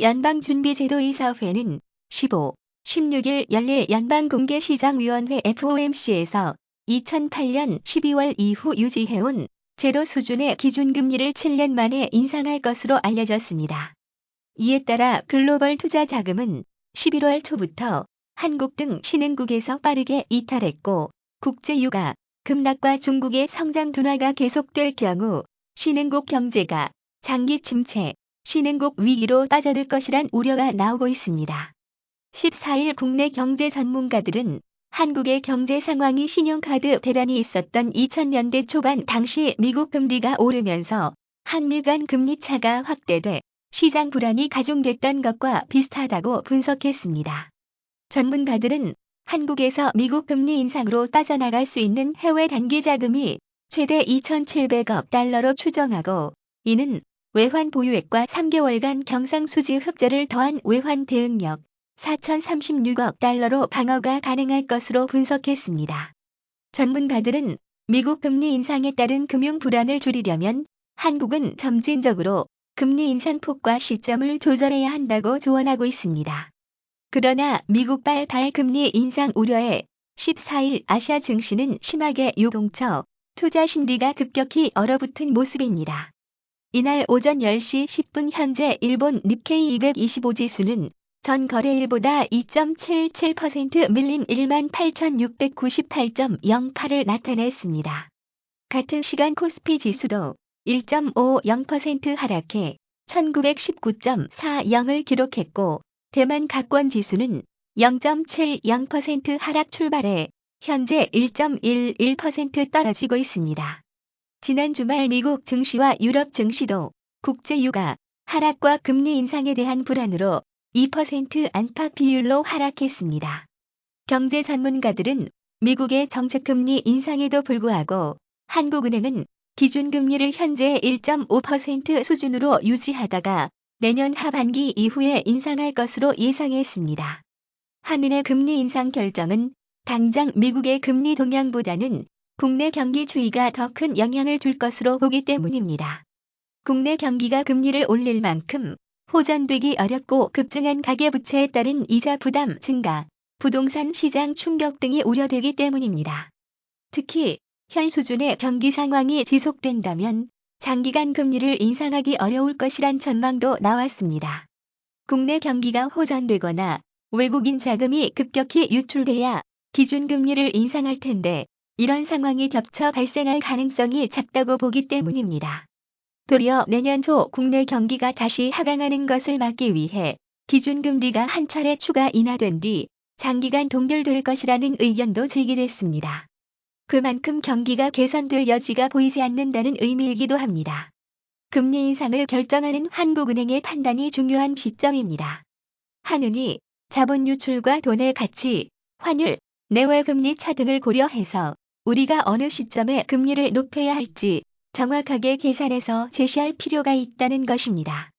연방준비제도이사회는 15, 16일 열릴 연방공개시장위원회 FOMC에서 2008년 12월 이후 유지해온 제로 수준의 기준금리를 7년 만에 인상할 것으로 알려졌습니다. 이에 따라 글로벌 투자자금은 11월 초부터 한국 등 신흥국에서 빠르게 이탈했고, 국제유가 급락과 중국의 성장 둔화가 계속될 경우 신흥국 경제가 장기 침체, 신흥국 위기로 빠져들 것이란 우려가 나오고 있습니다. 14일 국내 경제 전문가들은 한국의 경제 상황이 신용카드 대란이 있었던 2000년대 초반 당시 미국 금리가 오르면서 한미 간 금리 차가 확대돼 시장 불안이 가중됐던 것과 비슷하다고 분석했습니다. 전문가들은 한국에서 미국 금리 인상으로 빠져나갈 수 있는 해외 단기 자금이 최대 2,700억 달러로 추정하고, 이는 외환 보유액과 3개월간 경상수지 흑자를 더한 외환 대응력 4,036억 달러로 방어가 가능할 것으로 분석했습니다. 전문가들은 미국 금리 인상에 따른 금융 불안을 줄이려면 한국은 점진적으로 금리 인상폭과 시점을 조절해야 한다고 조언하고 있습니다. 그러나 미국발 금리 인상 우려에 14일 아시아 증시는 심하게 요동쳐 투자 심리가 급격히 얼어붙은 모습입니다. 이날 오전 10시 10분 현재 일본 니케이 225 지수는 전 거래일보다 2.77% 밀린 18,698.08을 나타냈습니다. 같은 시간 코스피 지수도 1.50% 하락해 1919.40을 기록했고, 대만 각권 지수는 0.70% 하락 출발해 현재 1.11% 떨어지고 있습니다. 지난 주말 미국 증시와 유럽 증시도 국제유가 하락과 금리 인상에 대한 불안으로 2% 안팎 비율로 하락했습니다. 경제 전문가들은 미국의 정책금리 인상에도 불구하고 한국은행은 기준금리를 현재 1.5% 수준으로 유지하다가 내년 하반기 이후에 인상할 것으로 예상했습니다. 한은의 금리 인상 결정은 당장 미국의 금리 동향보다는 국내 경기 추이가 더 큰 영향을 줄 것으로 보기 때문입니다. 국내 경기가 금리를 올릴 만큼 호전되기 어렵고 급증한 가계부채에 따른 이자 부담 증가, 부동산 시장 충격 등이 우려되기 때문입니다. 특히 현 수준의 경기 상황이 지속된다면 장기간 금리를 인상하기 어려울 것이란 전망도 나왔습니다. 국내 경기가 호전되거나 외국인 자금이 급격히 유출돼야 기준금리를 인상할 텐데, 이런 상황이 겹쳐 발생할 가능성이 작다고 보기 때문입니다. 도리어 내년 초 국내 경기가 다시 하강하는 것을 막기 위해 기준금리가 한 차례 추가 인하된 뒤 장기간 동결될 것이라는 의견도 제기됐습니다. 그만큼 경기가 개선될 여지가 보이지 않는다는 의미이기도 합니다. 금리 인상을 결정하는 한국은행의 판단이 중요한 시점입니다. 한은이 자본 유출과 돈의 가치, 환율, 내외 금리 차 등을 고려해서 우리가 어느 시점에 금리를 높여야 할지 정확하게 계산해서 제시할 필요가 있다는 것입니다.